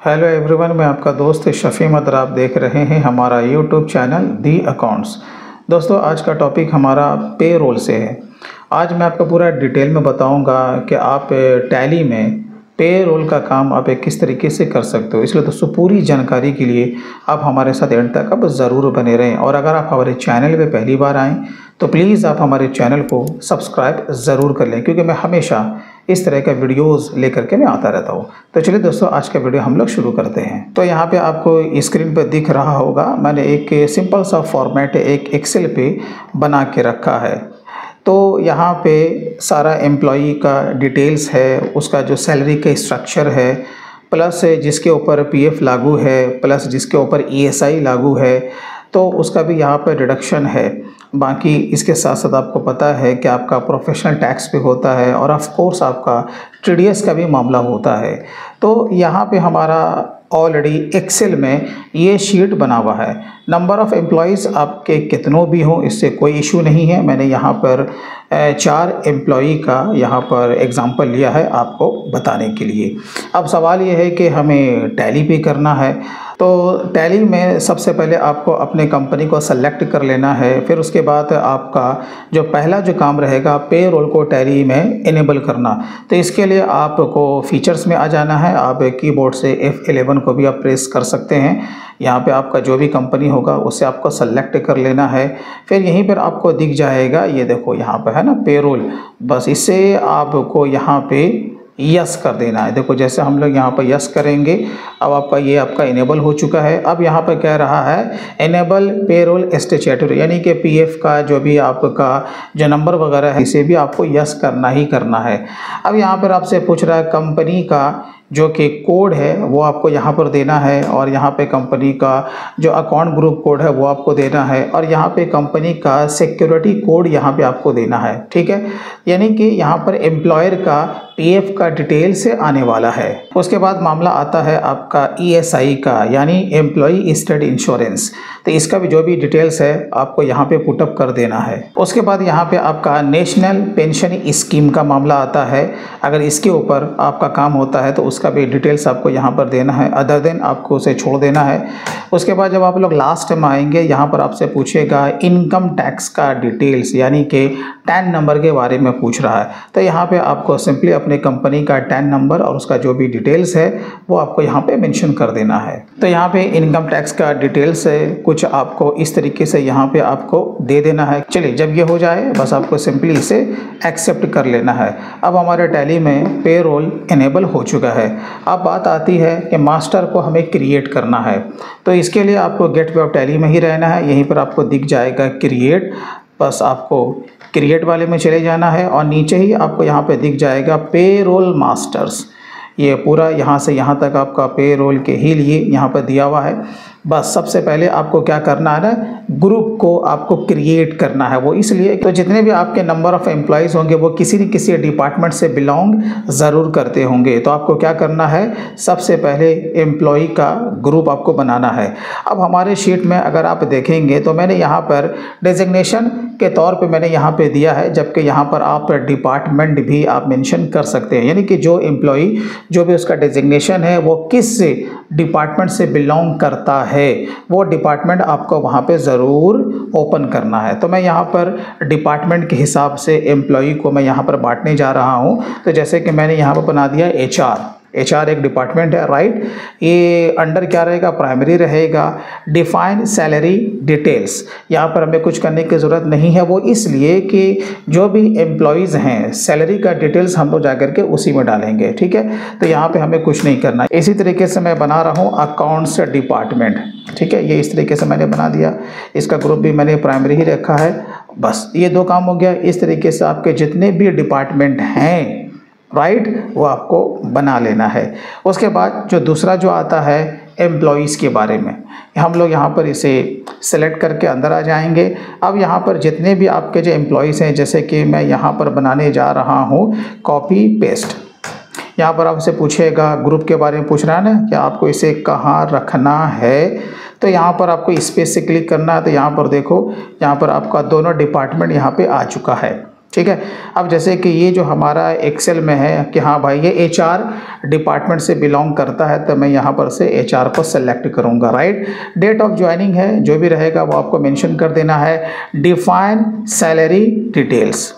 Hello everyone, मैं आपका दोस्त शफी मदर। आप देख रहे हैं हमारा यूट्यूब चैनल दी अकाउंट्स। दोस्तों, आज का टॉपिक हमारा पे रोल से है। आज मैं आपको पूरा डिटेल में बताऊंगा कि आप टैली में पे रोल का काम आप किस तरीके से कर सकते हो। इसलिए दोस्तों, पूरी जानकारी के लिए आप हमारे साथ एंड तक अब ज़रूर बने रहें। और अगर आप हमारे चैनल पे पहली बार आएँ तो प्लीज़ आप हमारे चैनल को सब्सक्राइब ज़रूर कर लें, क्योंकि मैं हमेशा इस तरह का वीडियोस लेकर के मैं आता रहता हूँ। तो चलिए दोस्तों, आज का वीडियो हम लोग शुरू करते हैं। तो यहाँ पे आपको स्क्रीन पर दिख रहा होगा, मैंने एक सिंपल सा फॉर्मेट एक एक्सेल पे बना के रखा है। तो यहाँ पे सारा एम्प्लॉई का डिटेल्स है, उसका जो सैलरी का स्ट्रक्चर है, प्लस जिसके ऊपर पीएफ लागू है, प्लस जिसके ऊपर ईएसआई लागू है, तो उसका भी यहाँ पर रिडक्शन है। बाकी इसके साथ साथ आपको पता है कि आपका प्रोफेशनल टैक्स भी होता है और ऑफ कोर्स आपका टीडीएस का भी मामला होता है। तो यहाँ पे हमारा ऑलरेडी एक्सेल में ये शीट बना हुआ है। नंबर ऑफ़ एम्प्लॉयज़ आपके कितनों भी हों, इससे कोई इशू नहीं है। मैंने यहाँ पर 4 एम्प्लॉई का यहाँ पर एग्जांपल लिया है आपको बताने के लिए। अब सवाल ये है कि हमें टैली पे करना है। तो टैली में सबसे पहले आपको अपने कंपनी को सेलेक्ट कर लेना है। फिर उसके बाद आपका जो पहला जो काम रहेगा, पे रोल को टैली में इनेबल करना। तो इसके लिए आपको फीचर्स में आ जाना है। आप कीबोर्ड से F11 को भी आप प्रेस कर सकते हैं। यहाँ पे आपका जो भी कंपनी होगा उससे आपको सेलेक्ट कर लेना है। फिर यहीं पर आपको दिख जाएगा, ये देखो यहाँ पर है ना पे रोल। बस इससे आपको यहाँ पे यस कर देना है। देखो जैसे हम लोग यहाँ पर यस करेंगे, अब आपका इनेबल हो चुका है। अब यहाँ पर कह रहा है इनेबल पेरोल स्टैट्यूटरी, यानी कि पीएफ का जो भी आपका जो नंबर वगैरह है इसे भी आपको यस करना ही करना है। अब यहाँ पर आपसे पूछ रहा है कंपनी का जो कि कोड है वो आपको यहाँ पर देना है, और यहाँ पे कंपनी का जो अकाउंट ग्रुप कोड है वो आपको देना है, और यहाँ पे कंपनी का सिक्योरिटी कोड यहाँ पे आपको देना है। ठीक है, यानी कि यहाँ पर एम्प्लॉयर का पीएफ का डिटेल से आने वाला है। उसके बाद मामला आता है आपका ईएसआई का, यानी एम्प्लॉई स्टेट इंश्योरेंस। तो इसका भी जो भी डिटेल्स है आपको यहाँ पे पुटअप कर देना है। उसके बाद यहाँ पे आपका नेशनल पेंशन स्कीम का मामला आता है। अगर इसके ऊपर आपका काम होता है तो उसका भी डिटेल्स आपको यहाँ पर देना है, अदर देन आपको उसे छोड़ देना है। उसके बाद जब आप लोग लास्ट में आएंगे, यहाँ पर आपसे पूछेगा इनकम टैक्स का डिटेल्स, यानी कि टैन नंबर के बारे में पूछ रहा है। तो यहाँ पे आपको सिंपली अपने कंपनी का टैन नंबर और उसका जो भी डिटेल्स है वो आपको यहाँ पे मेंशन कर देना है। तो यहाँ पे इनकम टैक्स का डिटेल्स है कुछ आपको इस तरीके से यहाँ पे आपको दे देना है। चलिए, जब ये हो जाए बस आपको सिंपली इसे एक्सेप्ट कर लेना है। अब हमारे टैली में पे रोल इनेबल हो चुका है। अब बात आती है कि मास्टर को हमें क्रिएट करना है। तो इसके लिए आपको गेटवे ऑफ टैली में ही रहना है। यहीं पर आपको दिख जाएगा क्रिएट, बस आपको क्रिएट वाले में चले जाना है, और नीचे ही आपको यहाँ पे दिख जाएगा पे रोल मास्टर्स। ये पूरा यहाँ से यहाँ तक आपका पे रोल के ही लिए यहाँ पर दिया हुआ है। बस सबसे पहले आपको क्या करना है ना, ग्रुप को आपको क्रिएट करना है। वो इसलिए तो जितने भी आपके नंबर ऑफ़ एम्प्लॉयज़ होंगे वो किसी न किसी डिपार्टमेंट से बिलोंग ज़रूर करते होंगे। तो आपको क्या करना है, सबसे पहले एम्प्लॉय का ग्रुप आपको बनाना है। अब हमारे शीट में अगर आप देखेंगे तो मैंने यहाँ पर डेजिग्नेशन के तौर पे मैंने यहाँ पे दिया है, जबकि यहाँ पर आप डिपार्टमेंट भी आप मेंशन कर सकते हैं। यानी कि जो एम्प्लॉई जो भी उसका डेजिग्नेशन है वो किस डिपार्टमेंट से बिलोंग करता है वो डिपार्टमेंट आपको वहाँ पे ज़रूर ओपन करना है। तो मैं यहाँ पर डिपार्टमेंट के हिसाब से एम्प्लॉई को मैं यहाँ पर बांटने जा रहा हूँ। तो जैसे कि मैंने यहाँ पर बना दिया HR एक डिपार्टमेंट है, राइट। ये अंडर क्या रहेगा, प्राइमरी रहेगा। डिफाइन सैलरी डिटेल्स, यहाँ पर हमें कुछ करने की ज़रूरत नहीं है। वो इसलिए कि जो भी एम्प्लॉयज़ हैं सैलरी का डिटेल्स हम लोग जाकर के उसी में डालेंगे। ठीक है, तो यहाँ पे हमें कुछ नहीं करना। इसी तरीके से मैं बना रहा हूँ अकाउंट्स डिपार्टमेंट। ठीक है, ये इस तरीके से मैंने बना दिया। इसका ग्रुप भी मैंने प्राइमरी ही रखा है। बस ये 2 काम हो गया। इस तरीके से आपके जितने भी डिपार्टमेंट हैं, राइट, वो आपको बना लेना है। उसके बाद जो दूसरा जो आता है एम्प्लॉयज़ के बारे में, हम लोग यहाँ पर इसे सेलेक्ट करके अंदर आ जाएंगे। अब यहाँ पर जितने भी आपके जो एम्प्लॉयज़ हैं, जैसे कि मैं यहाँ पर बनाने जा रहा हूँ कॉपी पेस्ट। यहाँ पर आपसे पूछेगा ग्रुप के बारे में पूछ रहा है ना कि आपको इसे कहाँ रखना है। तो यहाँ पर आपको स्पेस से क्लिक करना है। तो यहाँ पर देखो, यहाँ पर आपका दोनों डिपार्टमेंट यहाँ पे आ चुका है। ठीक है। अब जैसे कि ये जो हमारा एक्सेल में है कि हाँ भाई ये एचआर डिपार्टमेंट से बिलोंग करता है, तो मैं यहाँ पर से एचआर को सेलेक्ट करूँगा, राइट। डेट ऑफ ज्वाइनिंग है, जो भी रहेगा वो आपको मेंशन कर देना है। डिफाइन सैलरी डिटेल्स,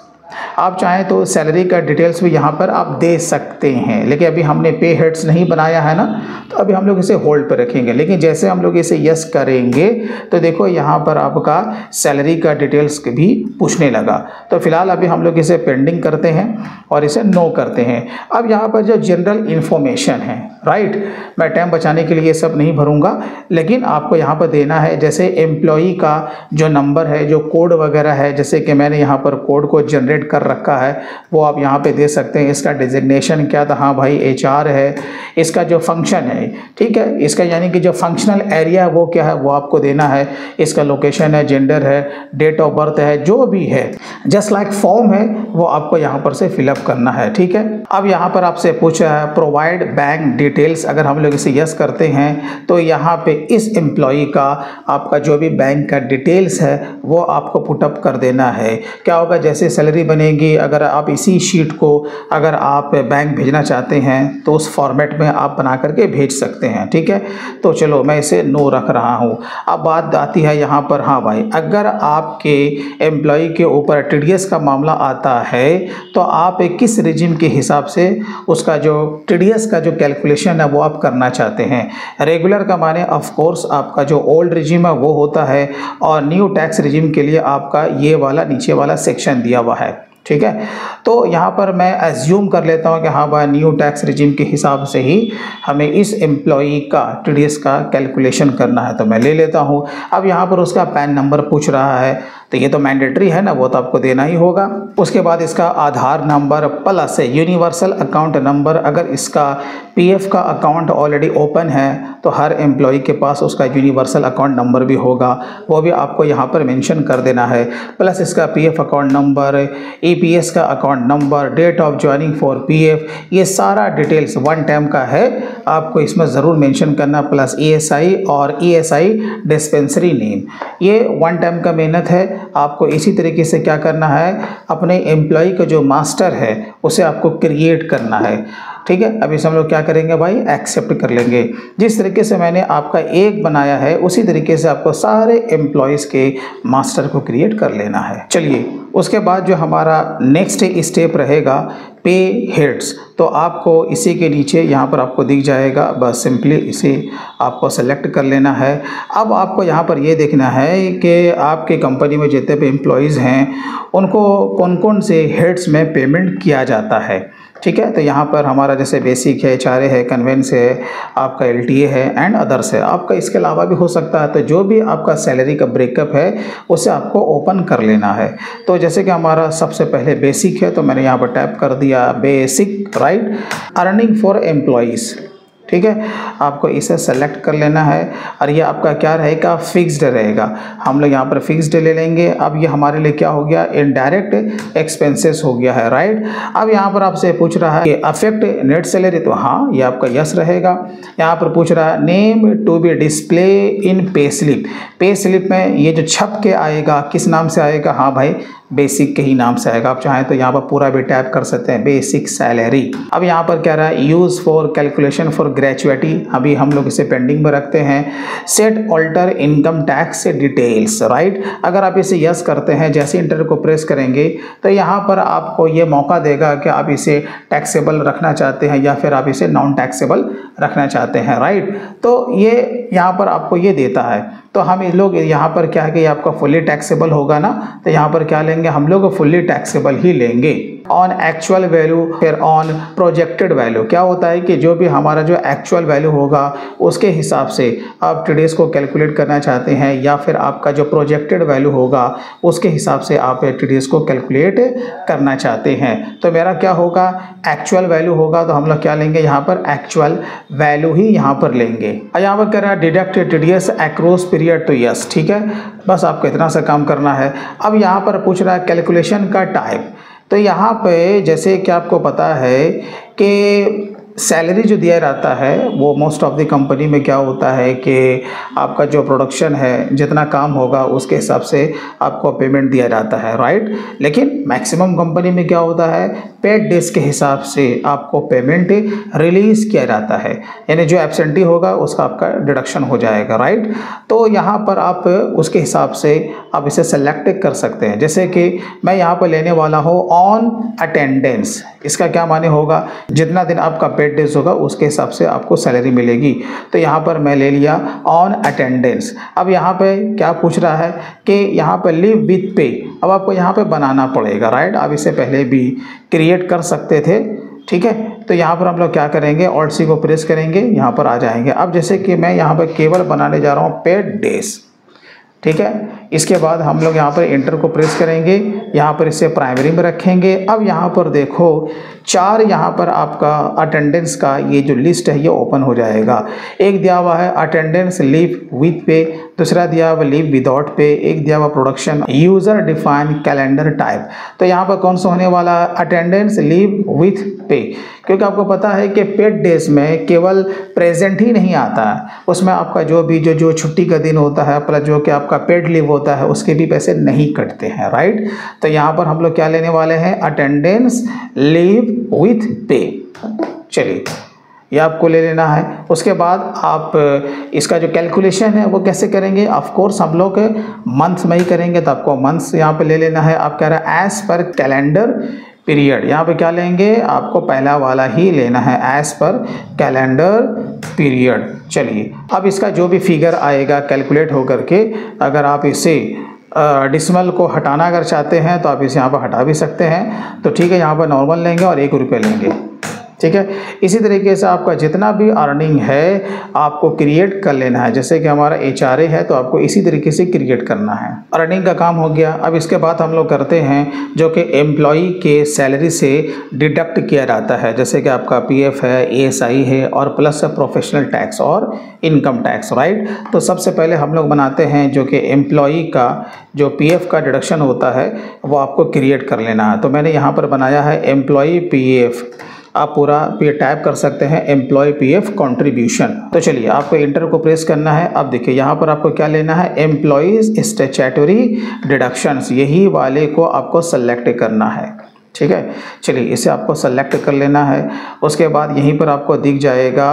आप चाहें तो सैलरी का डिटेल्स भी यहाँ पर आप दे सकते हैं, लेकिन अभी हमने पे हेड्स नहीं बनाया है ना, तो अभी हम लोग इसे होल्ड पर रखेंगे। लेकिन जैसे हम लोग इसे यस करेंगे तो देखो यहाँ पर आपका सैलरी का डिटेल्स भी पूछने लगा। तो फिलहाल अभी हम लोग इसे पेंडिंग करते हैं और इसे नो करते हैं। अब यहाँ पर जो जनरल इन्फॉर्मेशन है, राइट, मैं टाइम बचाने के लिए सब नहीं भरूंगा, लेकिन आपको यहाँ पर देना है जैसे एम्प्लॉई का जो नंबर है, जो कोड वगैरह है, जैसे कि मैंने यहाँ पर कोड को जनरेट कर रखा है वो आप यहाँ पे दे सकते हैं। इसका डिजिग्नेशन क्या था, हाँ भाई एचआर है। इसका जो फंक्शन है, ठीक है, इसका यानी कि जो फंक्शनल एरिया वो क्या है वो आपको देना है। इसका लोकेशन है, जेंडर है, डेट ऑफ बर्थ है, जो भी है जस्ट लाइक फॉर्म है वो आपको यहाँ पर से फिलअप करना है, ठीक है। अब यहाँ पर आपसे पूछा है प्रोवाइड बैंक डिटेल्स, अगर हम लोग इसे यस करते हैं तो यहाँ पे इस एम्प्लॉई का आपका जो भी बैंक का डिटेल्स है वो आपको पुटअप कर देना है। क्या होगा, जैसे सैलरी बनेगी, अगर आप इसी शीट को अगर आप बैंक भेजना चाहते हैं तो उस फॉर्मेट में आप बना करके भेज सकते हैं, ठीक है। तो चलो मैं इसे नो रख रहा हूँ। अब बात आती है यहाँ पर, हाँ भाई अगर आपके एम्प्लॉय के ऊपर टीडीएस का मामला आता है तो आप किस रिजिम के हिसाब से उसका जो टीडीएस का जो कैलकुलेशन है वो आप करना चाहते हैं। रेगुलर का माने ऑफ कोर्स आपका जो ओल्ड रिजिम है वो होता है, और न्यू टैक्स रिजिम के लिए आपका ये वाला नीचे वाला सेक्शन दिया हुआ है, ठीक है। तो यहाँ पर मैं एज्यूम कर लेता हूँ कि हाँ भाई न्यू टैक्स रिजिम के हिसाब से ही हमें इस एम्प्लॉई का टीडीएस का कैलकुलेशन करना है, तो मैं ले लेता हूँ। अब यहाँ पर उसका पैन नंबर पूछ रहा है, तो ये तो मैंडेटरी है ना, वो तो आपको देना ही होगा। उसके बाद इसका Aadhaar number plus universal account number, अगर इसका पीएफ का अकाउंट ऑलरेडी ओपन है तो हर एम्प्लॉई के पास उसका यूनिवर्सल अकाउंट नंबर भी होगा, वो भी आपको यहाँ पर मेंशन कर देना है। प्लस इसका पीएफ अकाउंट नंबर, ईपीएस का account number, date of joining for PF, ये सारा डिटेल्स वन टाइम का है, आपको इसमें ज़रूर मेंशन करना। प्लस ईएसआई और ईएसआई डिस्पेंसरी नेम, ये वन टाइम का मेहनत है। आपको इसी तरीके से क्या करना है, अपने एम्प्लॉय का जो मास्टर है उसे आपको क्रिएट करना है, ठीक है। अभी हम लोग क्या करेंगे भाई, एक्सेप्ट कर लेंगे। जिस तरीके से मैंने आपका एक बनाया है उसी तरीके से आपको सारे एम्प्लॉयज़ के मास्टर को क्रिएट कर लेना है। चलिए, उसके बाद जो हमारा नेक्स्ट स्टेप रहेगा पे हेड्स, तो आपको इसी के नीचे यहाँ पर आपको दिख जाएगा, बस सिंपली इसे आपको सेलेक्ट कर लेना है। अब आपको यहाँ पर ये देखना है कि आपके कंपनी में जितने भी एम्प्लॉयज़ हैं उनको कौन कौन से हेड्स में पेमेंट किया जाता है, ठीक है। तो यहाँ पर हमारा जैसे बेसिक है, एचआरए है, कन्वेंस है, आपका एलटीए है एंड अदर्स है। आपका इसके अलावा भी हो सकता है, तो जो भी आपका सैलरी का ब्रेकअप है उसे आपको ओपन कर लेना है। तो जैसे कि हमारा सबसे पहले बेसिक है, तो मैंने यहाँ पर टैप कर दिया basic, right, earning for employees, ठीक है। आपको इसे सेलेक्ट कर लेना है और ये आपका क्या रहेगा, फिक्स्ड रहेगा। हम लोग यहाँ पर फिक्स्ड ले लेंगे। अब ये हमारे लिए क्या हो गया, इनडायरेक्ट एक्सपेंसेस हो गया है, राइट। अब यहाँ पर आपसे पूछ रहा है कि अफेक्ट नेट सैलरी, तो हाँ ये आपका यस रहेगा। यहाँ पर पूछ रहा है name to be display in pay slip, pay slip में ये जो छप के आएगा किस नाम से आएगा, हाँ भाई बेसिक के ही नाम से आएगा। आप चाहें तो यहाँ पर पूरा भी टैप कर सकते हैं, बेसिक सैलरी। अब यहाँ पर क्या रहा है, use for calculation for gratuity, अभी हम लोग इसे पेंडिंग में रखते हैं। Set alter income tax details, right. अगर आप इसे यस करते हैं, जैसे इंटर को प्रेस करेंगे तो यहाँ पर आपको ये मौका देगा कि आप इसे टैक्सेबल रखना चाहते हैं या फिर आप इसे नॉन टैक्सेबल रखना चाहते हैं, राइट। तो ये यहाँ पर आपको ये देता है। तो हम ये लोग यहाँ पर क्या है कि आपका फुल्ली टैक्सेबल होगा ना, तो यहाँ पर क्या लेंगे हम लोग, फुल्ली टैक्सेबल ही लेंगे। ऑन एक्चुअल वैल्यू, फिर ऑन प्रोजेक्टेड वैल्यू, क्या होता है कि जो भी हमारा जो एक्चुअल वैल्यू होगा उसके हिसाब से आप टीडीएस को कैलकुलेट करना चाहते हैं, या फिर आपका जो प्रोजेक्टेड वैल्यू होगा उसके हिसाब से आप टीडीएस को कैलकुलेट करना चाहते हैं। तो मेरा क्या होगा, एक्चुअल वैल्यू होगा, तो हम लोग क्या लेंगे यहाँ पर, एक्चुअल वैल्यू ही यहाँ पर लेंगे। और यहाँ पर कह रहा है डिडक्ट टीडीएस अक्रॉस पीरियड, तो यस, ठीक है, बस आपको इतना सा काम करना है। अब यहाँ पर पूछ रहा है कैलकुलेशन का टाइप, तो यहाँ पे जैसे कि आपको पता है कि सैलरी जो दिया जाता है वो मोस्ट ऑफ द कंपनी में क्या होता है कि आपका जो प्रोडक्शन है, जितना काम होगा उसके हिसाब से आपको पेमेंट दिया जाता है, राइट। लेकिन मैक्सिमम कंपनी में क्या होता है, पेड डेज के हिसाब से आपको पेमेंट रिलीज़ किया जाता है, यानी जो एब्सेंटी होगा उसका आपका डिडक्शन हो जाएगा, राइट। तो यहाँ पर आप उसके हिसाब से आप इसे सेलेक्ट कर सकते हैं। जैसे कि मैं यहाँ पर लेने वाला हूँ ऑन अटेंडेंस। इसका क्या माने होगा, जितना दिन आपका पेड डेज होगा उसके हिसाब से आपको सैलरी मिलेगी। तो यहाँ पर मैं ले लिया ऑन अटेंडेंस। अब यहाँ पे क्या पूछ रहा है कि यहाँ पर लिव विथ पे, अब आपको यहाँ पे बनाना पड़ेगा, राइट। आप इसे पहले भी क्रिएट कर सकते थे, ठीक है। तो यहाँ पर हम लोग क्या करेंगे, ऑल्ट सी को प्रेस करेंगे, यहाँ पर आ जाएंगे। अब जैसे कि मैं यहाँ पर केवल बनाने जा रहा हूँ पेड डेज, ठीक है। इसके बाद हम लोग यहाँ पर इंटर को प्रेस करेंगे, यहाँ पर इसे प्राइमरी में रखेंगे। अब यहाँ पर देखो 4 यहाँ पर आपका अटेंडेंस का ये जो लिस्ट है ये ओपन हो जाएगा। एक दिया हुआ है अटेंडेंस लीव विथ पे, दूसरा दिया हुआ लीव विदाउट पे, एक दिया हुआ production user define calendar type. तो यहाँ पर कौन सा होने वाला है, अटेंडेंस लीव विथ पे, क्योंकि आपको पता है कि पेड डेज में केवल प्रेजेंट ही नहीं आता है, उसमें आपका जो भी जो छुट्टी का दिन होता है प्लस जो कि आपका पेड लीव होता है उसके भी पैसे नहीं कटते हैं, राइट। तो यहाँ पर हम लोग क्या लेने वाले हैं, अटेंडेंस लीव विथ पे। चलिए ये आपको ले लेना है। उसके बाद आप इसका जो कैलकुलेशन है वो कैसे करेंगे, ऑफ कोर्स हम लोग मंथ में ही करेंगे, तो आपको मंथ्स यहाँ पे ले लेना है। आप कह रहे हैं एज पर कैलेंडर पीरियड, यहाँ पे क्या लेंगे, आपको पहला वाला ही लेना है, एज पर कैलेंडर पीरियड। चलिए अब इसका जो भी फिगर आएगा कैलकुलेट हो करके, अगर आप इसे डिसमल को हटाना अगर चाहते हैं तो आप इसे यहाँ पर हटा भी सकते हैं। तो ठीक है, यहाँ पर नॉर्मल लेंगे और 1 रुपये लेंगे, ठीक है। इसी तरीके से आपका जितना भी अर्निंग है आपको क्रिएट कर लेना है। जैसे कि हमारा HRA है तो आपको इसी तरीके से क्रिएट करना है। अर्निंग का काम हो गया। अब इसके बाद हम लोग करते हैं जो कि एम्प्लॉई के सैलरी से डिडक्ट किया जाता है, जैसे कि आपका PF है, ESI है और प्लस प्रोफेशनल टैक्स और इनकम टैक्स, राइट। तो सबसे पहले हम लोग बनाते हैं जो कि एम्प्लॉई का जो PF का डिडक्शन होता है वो आपको क्रिएट कर लेना है। तो मैंने यहाँ पर बनाया है एम्प्लॉई PF, आप पूरा पे टाइप कर सकते हैं एम्प्लॉय PF कंट्रीब्यूशन। तो चलिए आपको इंटर को प्रेस करना है। अब देखिए यहाँ पर आपको क्या लेना है, एम्प्लॉयज़ स्टैट्यूटरी डिडक्शंस, यही वाले को आपको सेलेक्ट करना है, ठीक है। चलिए इसे आपको सेलेक्ट कर लेना है। उसके बाद यहीं पर आपको दिख जाएगा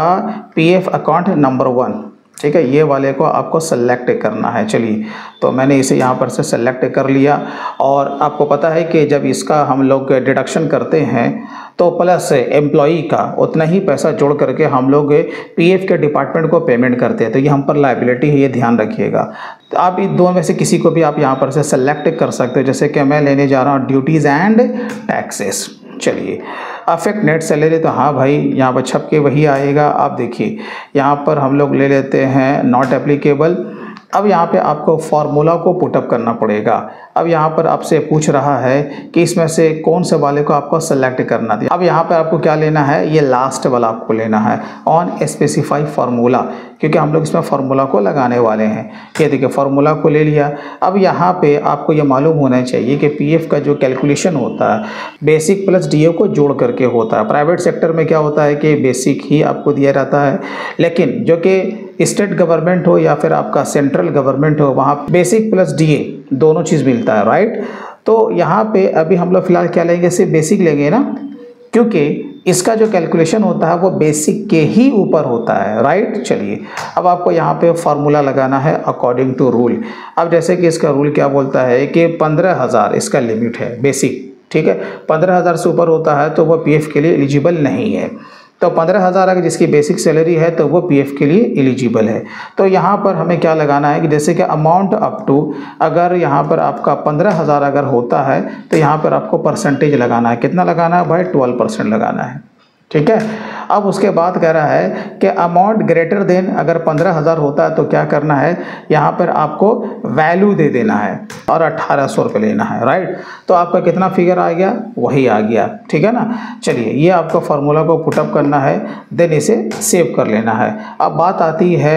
PF अकाउंट नंबर 1, ठीक है, ये वाले को आपको सेलेक्ट करना है। चलिए तो मैंने इसे यहाँ पर से सेलेक्ट कर लिया। और आपको पता है कि जब इसका हम लोग डिडक्शन करते हैं तो प्लस एम्प्लॉई का उतना ही पैसा जोड़ करके हम लोग PF के डिपार्टमेंट को पेमेंट करते हैं, तो ये हम पर लायबिलिटी है, ये ध्यान रखिएगा। तो आप इन दोनों में से किसी को भी आप यहाँ पर से सेलेक्ट कर सकते हो। जैसे कि मैं लेने जा रहा हूँ ड्यूटीज़ एंड टैक्सेस। चलिए अफेक्ट नेट सैलरी, तो हाँ भाई यहाँ पर छप के वही आएगा। आप देखिए यहाँ पर हम लोग ले लेते हैं नॉट एप्लीकेबल। अब यहाँ पे आपको फार्मूला को पुटअप करना पड़ेगा। अब यहाँ पर आपसे पूछ रहा है कि इसमें से कौन से वाले को आपको सेलेक्ट करना है। अब यहाँ पे आपको क्या लेना है, ये लास्ट वाला आपको लेना है, ऑन स्पेसिफाई फार्मूला, क्योंकि हम लोग इसमें फार्मूला को लगाने वाले हैं। ये देखिए फार्मूला को ले लिया। अब यहाँ पे आपको ये मालूम होना चाहिए कि PF का जो कैलकुलेशन होता है बेसिक प्लस DA को जोड़ करके होता है। प्राइवेट सेक्टर में क्या होता है कि बेसिक ही आपको दिया जाता है, लेकिन जो कि स्टेट गवर्नमेंट हो या फिर आपका सेंट्रल गवर्नमेंट हो वहाँ बेसिक प्लस DA दोनों चीज़ मिलता है, राइट। तो यहाँ पे अभी हम लोग फिलहाल क्या लेंगे, सिर्फ बेसिक लेंगे ना, क्योंकि इसका जो कैलकुलेशन होता है वो बेसिक के ही ऊपर होता है, राइट। चलिए अब आपको यहाँ पे फार्मूला लगाना है अकॉर्डिंग टू रूल। अब जैसे कि इसका रूल क्या बोलता है कि 15,000 इसका लिमिट है बेसिक, ठीक है। 15,000 से ऊपर होता है तो वो PF के लिए एलिजिबल नहीं है। तो 15,000 अगर जिसकी बेसिक सैलरी है तो वो PF के लिए एलिजिबल है। तो यहाँ पर हमें क्या लगाना है कि जैसे कि अमाउंट अप टू, अगर यहाँ पर आपका 15,000 अगर होता है तो यहाँ पर आपको परसेंटेज लगाना है। कितना लगाना है भाई, 12% लगाना है, ठीक है। अब उसके बाद कह रहा है कि अमाउंट ग्रेटर देन, अगर 15,000 होता है तो क्या करना है, यहाँ पर आपको वैल्यू दे देना है और 1,800 रुपये लेना है, राइट। तो आपका कितना फिगर आ गया, वही आ गया, ठीक है ना। चलिए ये आपको फार्मूला को पुटअप करना है, देन इसे सेव कर लेना है। अब बात आती है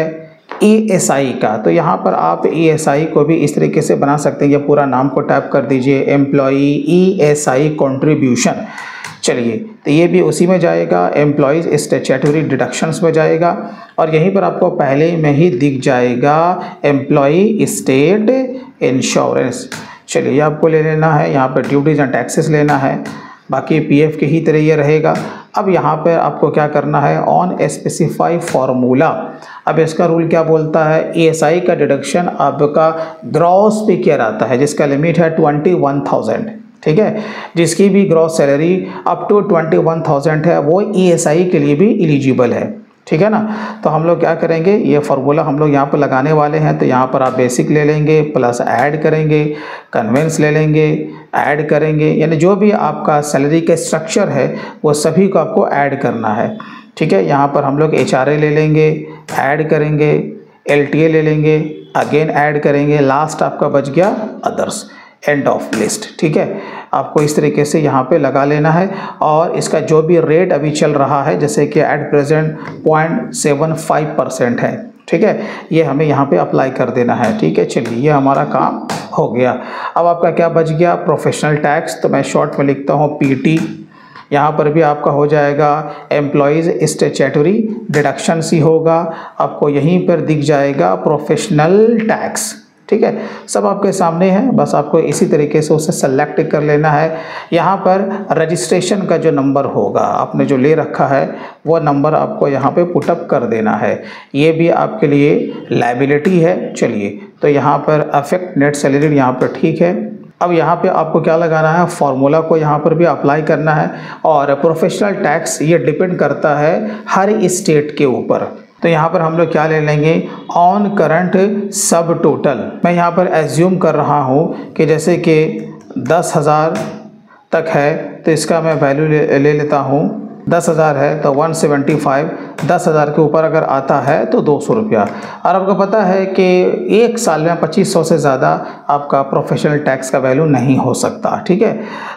ESI का। तो यहाँ पर आप ESI को भी इस तरीके से बना सकते हैं। ये पूरा नाम को टाइप कर दीजिए, एम्प्लॉई ESI कंट्रीब्यूशन। चलिए, तो ये भी उसी में जाएगा, एम्प्लॉयज़ स्टैट्यूटरी डिडक्शंस में जाएगा। और यहीं पर आपको पहले में ही दिख जाएगा एम्प्लॉई स्टेट इंश्योरेंस। चलिए, आपको ले लेना है, यहाँ पर ड्यूटीज़ एंड टैक्सेस लेना है, बाकी पीएफ के ही तरह ये रहेगा। अब यहाँ पर आपको क्या करना है, ऑन स्पेसिफाई फार्मूला। अब इसका रूल क्या बोलता है, ईएसआई का डिडक्शन आपका ग्रॉस पे किया जाता है, जिसका लिमिट है 21,000। ठीक है, जिसकी भी ग्रॉस सैलरी अप टू 21,000 है वो ईएसआई के लिए भी एलिजिबल है। ठीक है ना। तो हम लोग क्या करेंगे, ये फार्मूला हम लोग यहाँ पर लगाने वाले हैं। तो यहाँ पर आप बेसिक ले लेंगे, प्लस ऐड करेंगे, कन्वेंस ले लेंगे, ऐड करेंगे, यानी जो भी आपका सैलरी का स्ट्रक्चर है वो सभी को आपको ऐड करना है। ठीक है, यहाँ पर हम लोग एचआरए ले लेंगे, ऐड करेंगे, एलटीए ले लेंगे, अगेन ऐड करेंगे, लास्ट आपका बच गया अदर्स, एंड ऑफ लिस्ट। ठीक है, आपको इस तरीके से यहाँ पे लगा लेना है। और इसका जो भी रेट अभी चल रहा है, जैसे कि एट प्रेजेंट 0.75% है। ठीक है, ये हमें यहाँ पे अप्लाई कर देना है। ठीक है, चलिए, ये हमारा काम हो गया। अब आपका क्या बच गया, प्रोफेशनल टैक्स। तो मैं शॉर्ट में लिखता हूँ पीटी। यहाँ पर भी आपका हो जाएगा एम्प्लॉयज़ स्टैट्यूटरी डिडक्शंस ही होगा, आपको यहीं पर दिख जाएगा प्रोफेशनल टैक्स। ठीक है, सब आपके सामने है, बस आपको इसी तरीके से उसे सेलेक्ट कर लेना है। यहाँ पर रजिस्ट्रेशन का जो नंबर होगा, आपने जो ले रखा है वो नंबर आपको यहाँ पे पुटअप कर देना है। ये भी आपके लिए लायबिलिटी है। चलिए, तो यहाँ पर अफेक्ट नेट सैलरी यहाँ पर ठीक है। अब यहाँ पे आपको क्या लगाना है, फार्मूला को यहाँ पर भी अप्लाई करना है। और प्रोफेशनल टैक्स ये डिपेंड करता है हर स्टेट के ऊपर। तो यहाँ पर हम लोग क्या ले लेंगे, ऑन करंट सब टोटल। मैं यहाँ पर एज्यूम कर रहा हूँ कि जैसे कि 10,000 तक है, तो इसका मैं वैल्यू ले लेता हूँ। 10,000 है तो 175, 10,000 के ऊपर अगर आता है तो 200 रुपया। और आपको पता है कि एक साल में 2500 से ज़्यादा आपका प्रोफेशनल टैक्स का वैल्यू नहीं हो सकता। ठीक है,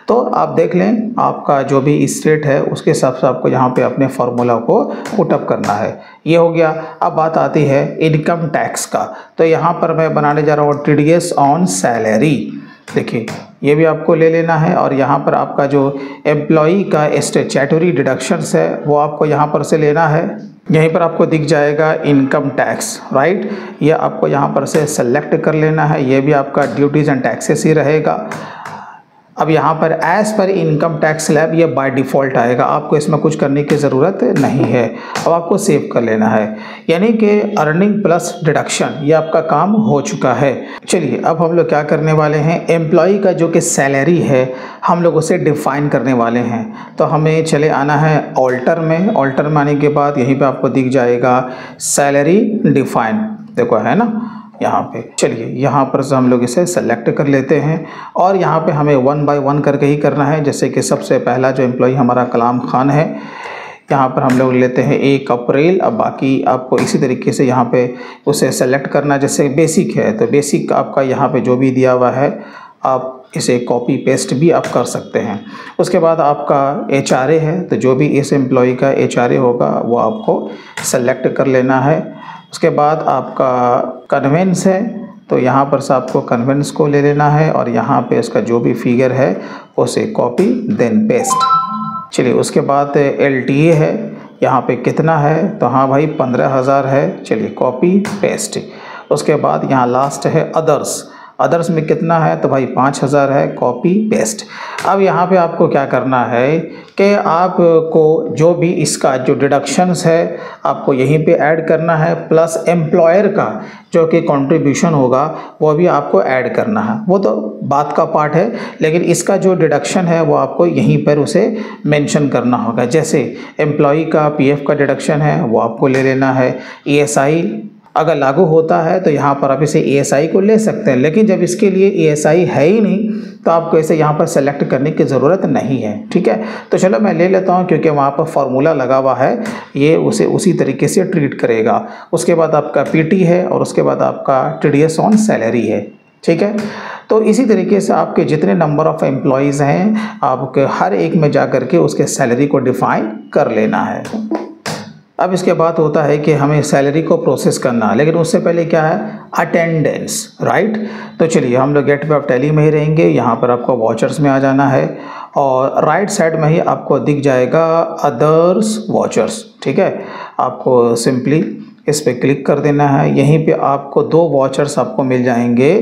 तो आप देख लें आपका जो भी स्टेट है उसके हिसाब से आपको यहाँ पे अपने फार्मूला को पुटअप करना है। ये हो गया। अब बात आती है इनकम टैक्स का। तो यहाँ पर मैं बनाने जा रहा हूँ टीडीएस ऑन सैलरी। देखिए, ये भी आपको ले लेना है। और यहाँ पर आपका जो एम्प्लॉई का स्टैट्यूटरी डिडक्शंस है वो आपको यहाँ पर से लेना है। यहीं पर आपको दिख जाएगा इनकम टैक्स, राइट। ये आपको यहाँ पर से सेलेक्ट कर लेना है। ये भी आपका ड्यूटीज़ एंड टैक्सेस ही रहेगा। अब यहाँ पर as per income tax slab ये बाय डिफ़ॉल्ट आएगा, आपको इसमें कुछ करने की ज़रूरत नहीं है। अब आपको सेव कर लेना है, यानी कि अर्निंग प्लस डिडक्शन ये आपका काम हो चुका है। चलिए, अब हम लोग क्या करने वाले हैं, एम्प्लॉई का जो कि सैलरी है हम लोग उसे डिफ़ाइन करने वाले हैं। तो हमें चले आना है ऑल्टर में। ऑल्टर में आने के बाद यहीं पर आपको दिख जाएगा सैलरी डिफ़ाइन, देखो है ना यहाँ पे। चलिए, यहाँ पर से हम लोग इसे सेलेक्ट कर लेते हैं। और यहाँ पे हमें 1 बाय 1 करके ही करना है। जैसे कि सबसे पहला जो एम्प्लॉई हमारा कलाम खान है, यहाँ पर हम लोग लेते हैं 1 अप्रैल। अब बाकी आपको इसी तरीके से यहाँ पे उसे सेलेक्ट करना। जैसे बेसिक है तो बेसिक आपका यहाँ पे जो भी दिया हुआ है आप इसे कॉपी पेस्ट भी आप कर सकते हैं। उसके बाद आपका एचआरए है, तो जो भी इस एम्प्लॉई का एचआरए होगा वो आपको सेलेक्ट कर लेना है। उसके बाद आपका कन्वेंस है, तो यहाँ पर से आपको कन्वेंस को ले लेना है और यहाँ पे इसका जो भी फिगर है उसे कॉपी देन पेस्ट। चलिए, उसके बाद एलटीए है, यहाँ पे कितना है, तो हाँ भाई 15,000 है। चलिए, कॉपी पेस्ट। उसके बाद यहाँ लास्ट है अदर्स। अदर्स में कितना है, तो भाई 5,000 है, कॉपी पेस्ट। अब यहाँ पे आपको क्या करना है कि आपको जो भी इसका जो डिडक्शंस है आपको यहीं पे ऐड करना है, प्लस एम्प्लॉयर का जो कि कंट्रीब्यूशन होगा वो भी आपको ऐड करना है। वो तो बात का पार्ट है, लेकिन इसका जो डिडक्शन है वो आपको यहीं पर उसे मेंशन करना होगा। जैसे एम्प्लॉई का पीएफ का डिडक्शन है वो आपको ले लेना है। ईएसआई अगर लागू होता है तो यहाँ पर आप इसे ईएसआई को ले सकते हैं, लेकिन जब इसके लिए ईएसआई है ही नहीं तो आपको इसे यहाँ पर सेलेक्ट करने की ज़रूरत नहीं है। ठीक है, तो चलो मैं ले लेता हूँ क्योंकि वहाँ पर फार्मूला लगा हुआ है, ये उसे उसी तरीके से ट्रीट करेगा। उसके बाद आपका पीटी है और उसके बाद आपका टीडीएस ऑन सैलरी है। ठीक है, तो इसी तरीके से आपके जितने नंबर ऑफ़ एम्प्लॉयज़ हैं आपके हर एक में जा कर के उसके सैलरी को डिफ़ाइन कर लेना है। अब इसके बाद होता है कि हमें सैलरी को प्रोसेस करना, लेकिन उससे पहले क्या है, अटेंडेंस, राइट। तो चलिए, हम लोग गेटवे ऑफ टैली में ही रहेंगे। यहाँ पर आपको वाचर्स में आ जाना है और राइट साइड में ही आपको दिख जाएगा अदर्स वाउचर्स। ठीक है, आपको सिंपली इस पे क्लिक कर देना है। यहीं पे आपको 2 वाउचर्स आपको मिल जाएंगे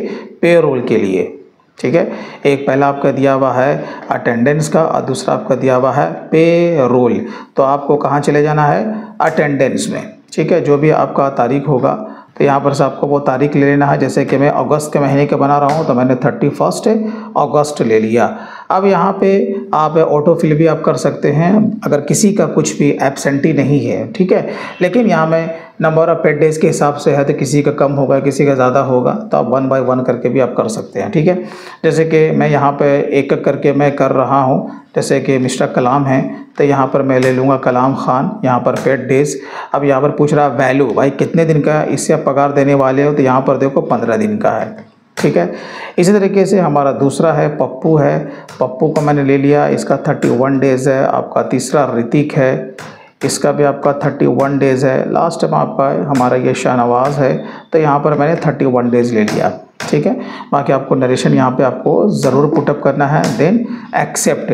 पेरोल के लिए। ठीक है, एक पहला आपका दिया हुआ है अटेंडेंस का और दूसरा आपका दिया हुआ है पेरोल। तो आपको कहाँ चले जाना है, अटेंडेंस में। ठीक है, जो भी आपका तारीख होगा तो यहाँ पर से आपको वो तारीख ले लेना है। जैसे कि मैं अगस्त के महीने का बना रहा हूँ तो मैंने 31 अगस्त ले लिया। अब यहाँ पे आप ऑटो फिल भी आप कर सकते हैं अगर किसी का कुछ भी एब्सेंटी नहीं है। ठीक है, लेकिन यहाँ में नंबर ऑफ पेड डेज के हिसाब से है तो किसी का कम होगा किसी का ज़्यादा होगा, तो आप 1 बाय 1 करके भी आप कर सकते हैं। ठीक है, जैसे कि मैं यहाँ पे एक एक करके मैं कर रहा हूँ। जैसे कि मिस्टर कलाम है तो यहाँ पर मैं ले लूँगा कलाम खान, यहाँ पर पेड डेज। अब यहाँ पर पूछ रहा वैल्यू, भाई कितने दिन का इससे आप पगार देने वाले हो, तो यहाँ पर देखो 15 दिन का है। ठीक है, इसी तरीके से हमारा दूसरा है पप्पू है, पप्पू को मैंने ले लिया, इसका 31 डेज़ है। आपका तीसरा ऋतिक है, इसका भी आपका 31 डेज़ है। लास्ट में आपका हमारा ये शाहनवाज है, तो यहाँ पर मैंने 31 डेज़ ले लिया। ठीक है, बाकी आपको नरेशन यहाँ पे आपको ज़रूर पुटअप करना है, देन एक्सेप्ट।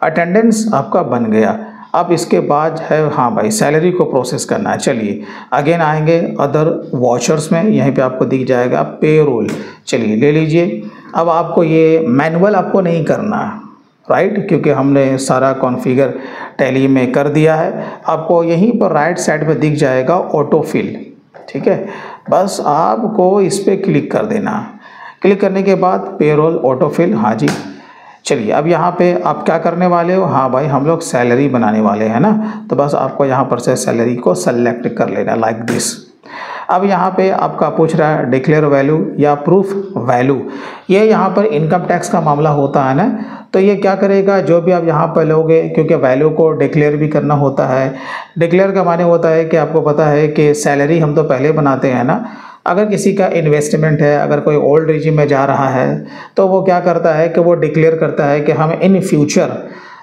अटेंडेंस आपका बन गया। अब इसके बाद है हाँ भाई सैलरी को प्रोसेस करना है। चलिए अगेन आएंगे अदर वाउचर्स में, यहीं पे आपको दिख जाएगा पेरोल। चलिए ले लीजिए। अब आपको ये मैनुअल आपको नहीं करना है, राइट, क्योंकि हमने सारा कॉन्फ़िगर टैली में कर दिया है। आपको यहीं पर राइट साइड पे दिख जाएगा ऑटो फिल। ठीक है, बस आपको इस पर क्लिक कर देना। क्लिक करने के बाद पेरोल ऑटो फिल, हाँ जी। चलिए अब यहाँ पे आप क्या करने वाले हो, हाँ भाई हम लोग सैलरी बनाने वाले हैं ना, तो बस आपको यहाँ पर से सैलरी को सेलेक्ट कर लेना लाइक दिस। अब यहाँ पे आपका पूछ रहा है डिक्लेयर वैल्यू या प्रूफ वैल्यू। ये यहाँ पर इनकम टैक्स का मामला होता है ना, तो ये क्या करेगा, जो भी आप यहाँ पर लोगे, क्योंकि वैल्यू को डिक्लेयर भी करना होता है। डिक्लेयर का माने होता है कि आपको पता है कि सैलरी हम तो पहले बनाते हैं ना, अगर किसी का इन्वेस्टमेंट है, अगर कोई ओल्ड रिजिम में जा रहा है तो वो क्या करता है कि वो डिक्लेयर करता है कि हम इन फ्यूचर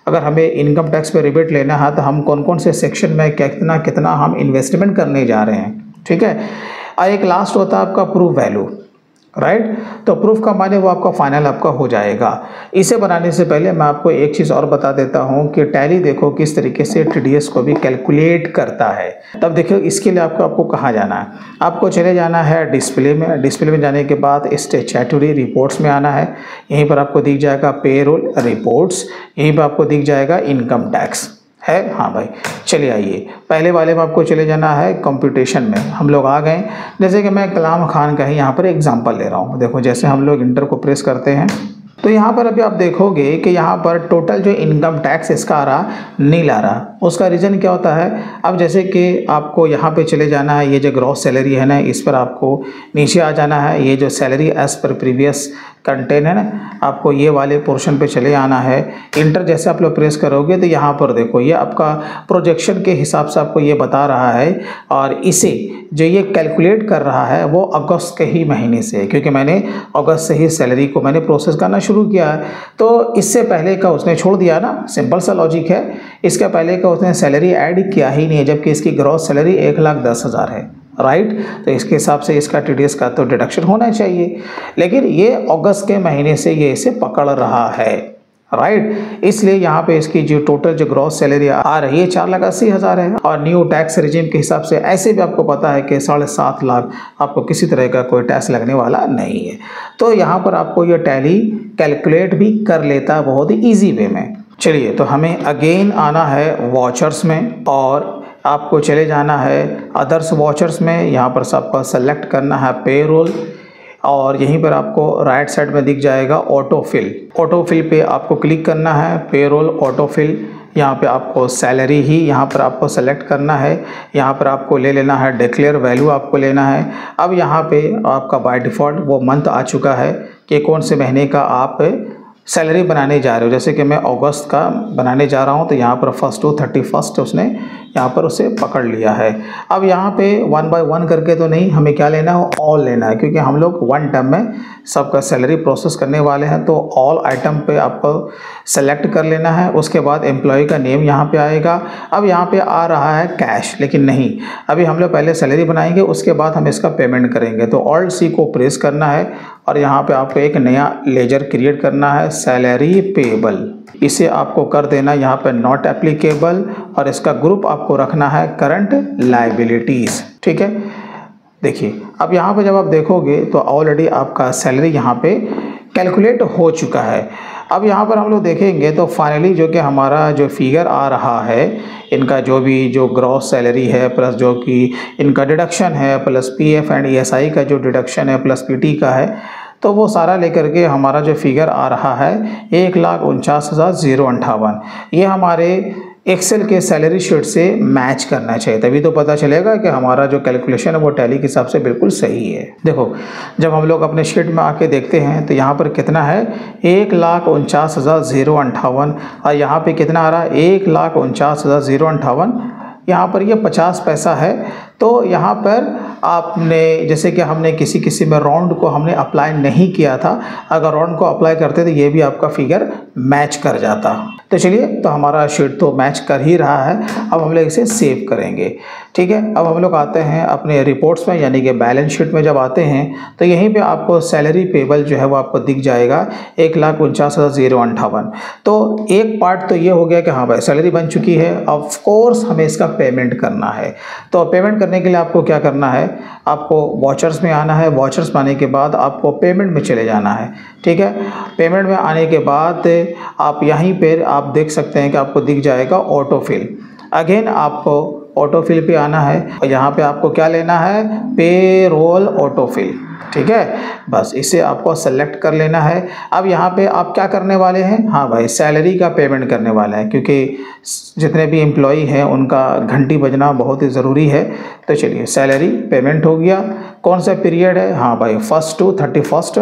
अगर हमें इनकम टैक्स पे रिबेट लेना है तो हम कौन कौन से सेक्शन में कितना कितना हम इन्वेस्टमेंट करने जा रहे हैं। ठीक है, और एक लास्ट होता है आपका प्रूफ वैल्यू, राइट। तो प्रूफ का माने वो आपका फाइनल आपका हो जाएगा। इसे बनाने से पहले मैं आपको एक चीज़ और बता देता हूँ कि टैली देखो किस तरीके से टीडीएस को भी कैलकुलेट करता है। तब देखो इसके लिए आपको कहाँ जाना है, आपको चले जाना है डिस्प्ले में। डिस्प्ले में जाने के बाद स्टैट्यूटरी रिपोर्ट्स में आना है। यहीं पर आपको दिख जाएगा पेरोल रिपोर्ट्स, यहीं पर आपको दिख जाएगा इनकम टैक्स है। हाँ भाई चलिए आइए, पहले वाले में आपको चले जाना है कंप्यूटेशन में। हम लोग आ गए, जैसे कि मैं कलाम खान का ही यहाँ पर एग्जांपल ले रहा हूँ। देखो जैसे हम लोग इंटर को प्रेस करते हैं तो यहाँ पर अभी आप देखोगे कि यहाँ पर टोटल जो इनकम टैक्स इसका आ रहा नहीं आ रहा। उसका रीज़न क्या होता है, अब जैसे कि आपको यहाँ पे चले जाना है, ये जो ग्रॉस सैलरी है ना, इस पर आपको नीचे आ जाना है। ये जो salary as per previous content है ना, आपको ये वाले पोर्शन पे चले आना है। इंटर जैसे आप लोग प्रेस करोगे तो यहाँ पर देखो ये आपका प्रोजेक्शन के हिसाब से आपको ये बता रहा है, और इसे जो ये कैलकुलेट कर रहा है वो अगस्त के ही महीने से है, क्योंकि मैंने अगस्त से ही सैलरी को मैंने प्रोसेस करना शुरू किया है। तो इससे पहले का उसने छोड़ दिया ना, सिंपल सा लॉजिक है। इसके पहले का उसने सैलरी ऐड किया ही नहीं है, जबकि इसकी ग्रॉस सैलरी 1,10,000 है, राइट। तो इसके हिसाब से इसका टीडीएस का तो डिडक्शन होना चाहिए, लेकिन ये अगस्त के महीने से ये इसे पकड़ रहा है, राइट। इसलिए यहाँ पे इसकी जो टोटल जो ग्रॉस सैलरी आ रही है 4,80,000 है। और न्यू टैक्स रिजिम के हिसाब से ऐसे भी आपको पता है कि 7.5 लाख आपको किसी तरह का कोई टैक्स लगने वाला नहीं है। तो यहाँ पर आपको ये टैली कैलकुलेट भी कर लेता है बहुत ही ईजी वे में। चलिए तो हमें अगेन आना है वाउचर्स में, और आपको चले जाना है अदर्स वाउचर्स में। यहाँ पर सबका सेलेक्ट करना है पेरोल, और यहीं पर आपको राइट साइड में दिख जाएगा ऑटो फिल। ऑटो फिल पे आपको क्लिक करना है, पेरोल ऑटो फिल। यहाँ पे आपको सैलरी ही यहाँ पर आपको सेलेक्ट करना है। यहाँ पर आपको ले लेना है डिक्लेयर वैल्यू आपको लेना है। अब यहाँ पे आपका बाय डिफ़ॉल्ट वो मंथ आ चुका है कि कौन से महीने का आप सैलरी बनाने जा रहे हो। जैसे कि मैं अगस्त का बनाने जा रहा हूँ, तो यहाँ पर 1 to 31 उसने यहाँ पर उसे पकड़ लिया है। अब यहाँ पे 1 by 1 करके तो नहीं, हमें क्या लेना है, ऑल लेना है, क्योंकि हम लोग वन टाइम में सबका सैलरी प्रोसेस करने वाले हैं। तो ऑल आइटम पे आपको सेलेक्ट कर लेना है। उसके बाद एम्प्लॉय का नेम यहाँ पे आएगा। अब यहाँ पे आ रहा है कैश, लेकिन नहीं, अभी हम लोग पहले सैलरी बनाएंगे, उसके बाद हम इसका पेमेंट करेंगे। तो ऑल्ट सी को प्रेस करना है और यहाँ पे आपको एक नया लेजर क्रिएट करना है, सैलरी पेएबल। इसे आपको कर देना यहाँ पे नॉट एप्लीकेबल और इसका ग्रुप आपको रखना है करंट लायबिलिटीज़। ठीक है, देखिए अब यहाँ पे जब आप देखोगे तो ऑलरेडी आपका सैलरी यहाँ पे कैलकुलेट हो चुका है। अब यहाँ पर हम लोग देखेंगे तो फाइनली जो कि हमारा जो फिगर आ रहा है, इनका जो ग्रॉस सैलरी है प्लस जो कि इनका डिडक्शन है प्लस पीएफ एंड ईएसआई का जो डिडक्शन है प्लस पीटी का है, तो वो सारा लेकर के हमारा जो फिगर आ रहा है 1,49,058। ये हमारे एक्सेल के सैलरी शीट से मैच करना चाहिए, तभी तो पता चलेगा कि हमारा जो कैलकुलेशन है वो टैली के हिसाब से बिल्कुल सही है। देखो जब हम लोग अपने शीट में आके देखते हैं तो यहाँ पर कितना है 1,49,058 और यहाँ पे कितना आ रहा है 1,49,058। यहाँ पर ये 50 पैसा है। तो यहाँ पर आपने जैसे कि हमने किसी में राउंड को हमने अप्लाई नहीं किया था, अगर राउंड को अप्लाई करते तो ये भी आपका फिगर मैच कर जाता। तो चलिए, तो हमारा शीट तो मैच कर ही रहा है। अब हम लोग इसे सेव करेंगे। ठीक है, अब हम लोग आते हैं अपने रिपोर्ट्स में, यानी कि बैलेंस शीट में जब आते हैं तो यहीं पे आपको सैलरी पेएबल जो है वो आपको दिख जाएगा 1,49,058। तो एक पार्ट तो ये हो गया कि हाँ भाई सैलरी बन चुकी है, ऑफ कोर्स हमें इसका पेमेंट करना है। तो पेमेंट करने के लिए आपको क्या करना है, आपको वॉचर्स में आना है। वॉचर्स में आने के बाद आपको पेमेंट में चले जाना है। ठीक है, पेमेंट में आने के बाद आप यहीं पर आप देख सकते हैं कि आपको दिख जाएगा ऑटोफिल। अगेन आपको ऑटोफिल पे आना है और यहाँ पे आपको क्या लेना है, पेरोल ऑटोफिल। ठीक है, बस इसे आपको सेलेक्ट कर लेना है। अब यहाँ पे आप क्या करने वाले हैं, हाँ भाई सैलरी का पेमेंट करने वाला है, क्योंकि जितने भी एम्प्लॉई हैं उनका घंटी बजना बहुत ही ज़रूरी है। तो चलिए, सैलरी पेमेंट हो गया। कौन सा पीरियड है, हाँ भाई 1 to 31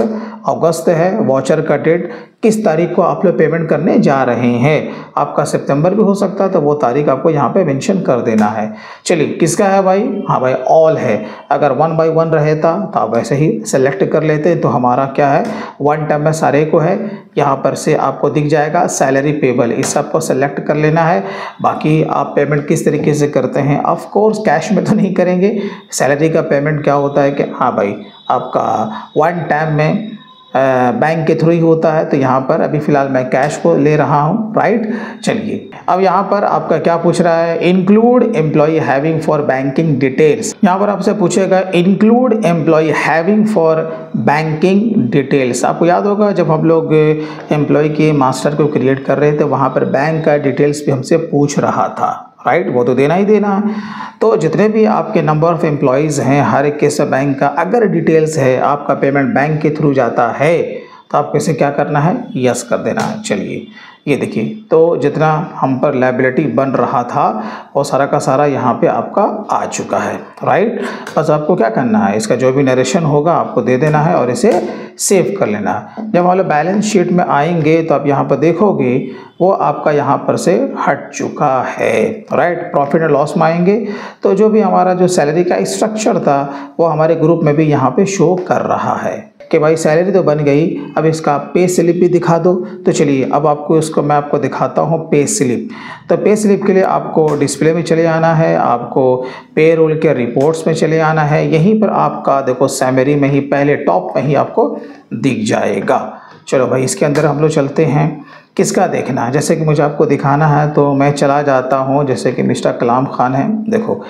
अगस्त है। वॉचर का डेट किस तारीख को आप लोग पेमेंट करने जा रहे हैं, आपका सितंबर भी हो सकता है, तो वो तारीख आपको यहाँ पे मेंशन कर देना है। चलिए, किसका है भाई, हाँ भाई ऑल है। अगर 1 by 1 रहता तो आप वैसे ही सेलेक्ट कर लेते, तो हमारा क्या है 1 टाइम में सारे को है। यहाँ पर से आपको दिख जाएगा सैलरी पेएबल, इस आपको सेलेक्ट कर लेना है। बाकी आप पेमेंट किस तरीके से करते हैं, ऑफ कोर्स कैश में तो नहीं करेंगे। सैलरी का पेमेंट क्या होता है कि हाँ भाई आपका 1 टाइम में बैंक के थ्रू ही होता है। तो यहाँ पर अभी फ़िलहाल मैं कैश को ले रहा हूँ, राइट। चलिए, अब यहाँ पर आपका क्या पूछ रहा है, include employ having for banking details. यहाँ पर आपसे पूछेगा include employ having for banking details. आपको याद होगा जब हम लोग एम्प्लॉय के मास्टर को क्रिएट कर रहे थे, वहाँ पर बैंक का डिटेल्स भी हमसे पूछ रहा था, राइट। वो तो देना ही देना है। तो जितने भी आपके नंबर ऑफ़ एम्प्लॉयज़ हैं, हर एक के सब बैंक का अगर डिटेल्स है, आपका पेमेंट बैंक के थ्रू जाता है, तो आपको इसे क्या करना है, यस कर देना है। चलिए, ये देखिए, तो जितना हम पर लायबिलिटी बन रहा था वो सारा का सारा यहाँ पे आपका आ चुका है, राइट। बस आपको क्या करना है, इसका जो भी नरेशन होगा आपको दे देना है और इसे सेव कर लेना है। जब हम लोग बैलेंस शीट में आएंगे तो आप यहाँ पर देखोगे वो आपका यहाँ पर से हट चुका है, राइट। प्रॉफिट एंड लॉस में आएंगे तो जो भी हमारा जो सैलरी का स्ट्रक्चर था वो हमारे ग्रुप में भी यहाँ पे शो कर रहा है कि भाई सैलरी तो बन गई, अब इसका पे स्लिप भी दिखा दो। तो चलिए, अब आपको इसको मैं आपको दिखाता हूँ पे स्लिप। तो पे स्लिप के लिए आपको डिस्प्ले में चले आना है, आपको पे रोल के रिपोर्ट्स में चले आना है। यहीं पर आपका देखो समरी में ही पहले टॉप में ही आपको दिख जाएगा। चलो भाई, इसके अंदर हम लोग चलते हैं। किसका देखना है, जैसे कि मुझे आपको दिखाना है तो मैं चला जाता हूँ, जैसे कि मिस्टर कलाम खान है। देखो,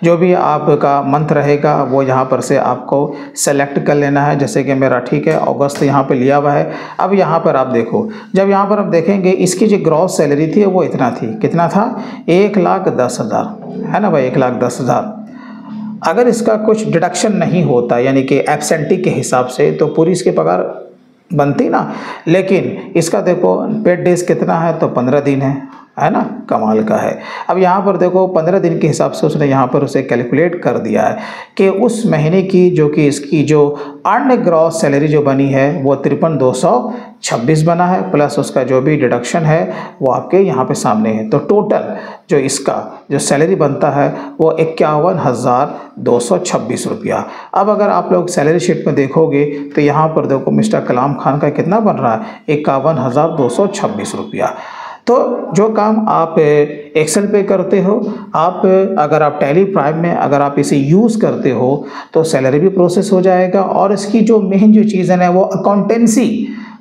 जो भी आपका मंथ रहेगा वो यहाँ पर से आपको सेलेक्ट कर लेना है। जैसे कि मेरा ठीक है अगस्त यहाँ पे लिया हुआ है। अब यहाँ पर आप देखो, जब यहाँ पर हम देखेंगे इसकी जो ग्रॉस सैलरी थी वो इतना थी, कितना था 1,10,000, है ना भाई 1,10,000। अगर इसका कुछ डिडक्शन नहीं होता, यानी कि एब्सेंटी के हिसाब से, तो पूरी इसकी पगार बनती ना। लेकिन इसका देखो पेड डेज कितना है, तो 15 दिन है ना, कमाल का है। अब यहाँ पर देखो 15 दिन के हिसाब से उसने यहाँ पर उसे कैलकुलेट कर दिया है कि उस महीने की जो कि इसकी जो अर्न ग्रॉस सैलरी जो बनी है वो 53,226 बना है, प्लस उसका जो भी डिडक्शन है वो आपके यहाँ पे सामने है। तो टोटल जो इसका जो सैलरी बनता है वो 51,226 रुपया। अब अगर आप लोग सैलरी शीट में देखोगे तो यहाँ पर देखो मिस्टर कलाम खान का कितना बन रहा है 51,226 रुपया। तो जो काम आप एक्सेल पे करते हो, आप अगर आप टैली प्राइम में अगर आप इसे यूज़ करते हो तो सैलरी भी प्रोसेस हो जाएगा और इसकी जो मेन जो चीज़ है ना वो अकाउंटेंसी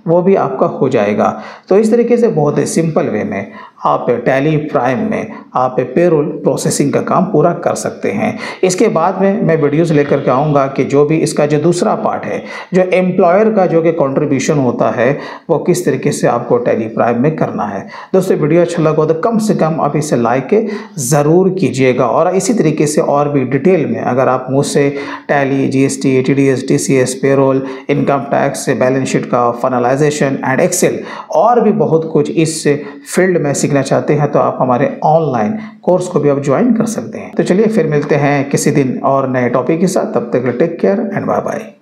वो भी आपका हो जाएगा। तो इस तरीके से बहुत ही सिंपल वे में आप टैली प्राइम में आप पेरोल प्रोसेसिंग का काम पूरा कर सकते हैं। इसके बाद में मैं वीडियोस लेकर के आऊँगा कि जो भी इसका जो दूसरा पार्ट है, जो एम्प्लॉयर का जो कि कंट्रीब्यूशन होता है, वो किस तरीके से आपको टैली प्राइम में करना है। दोस्तों वीडियो अच्छा लगा तो कम से कम आप इसे लाइक ज़रूर कीजिएगा और इसी तरीके से और भी डिटेल में अगर आप मुझसे tally, GST, TDS, TCS, payroll, income tax, balance sheet का फाइनलाइजेशन एंड एक्सेल और भी बहुत कुछ इस फील्ड में सीखना चाहते हैं तो आप हमारे ऑनलाइन कोर्स को भी आप ज्वाइन कर सकते हैं। तो चलिए फिर मिलते हैं किसी दिन और नए टॉपिक के साथ, तब तक take care and bye bye.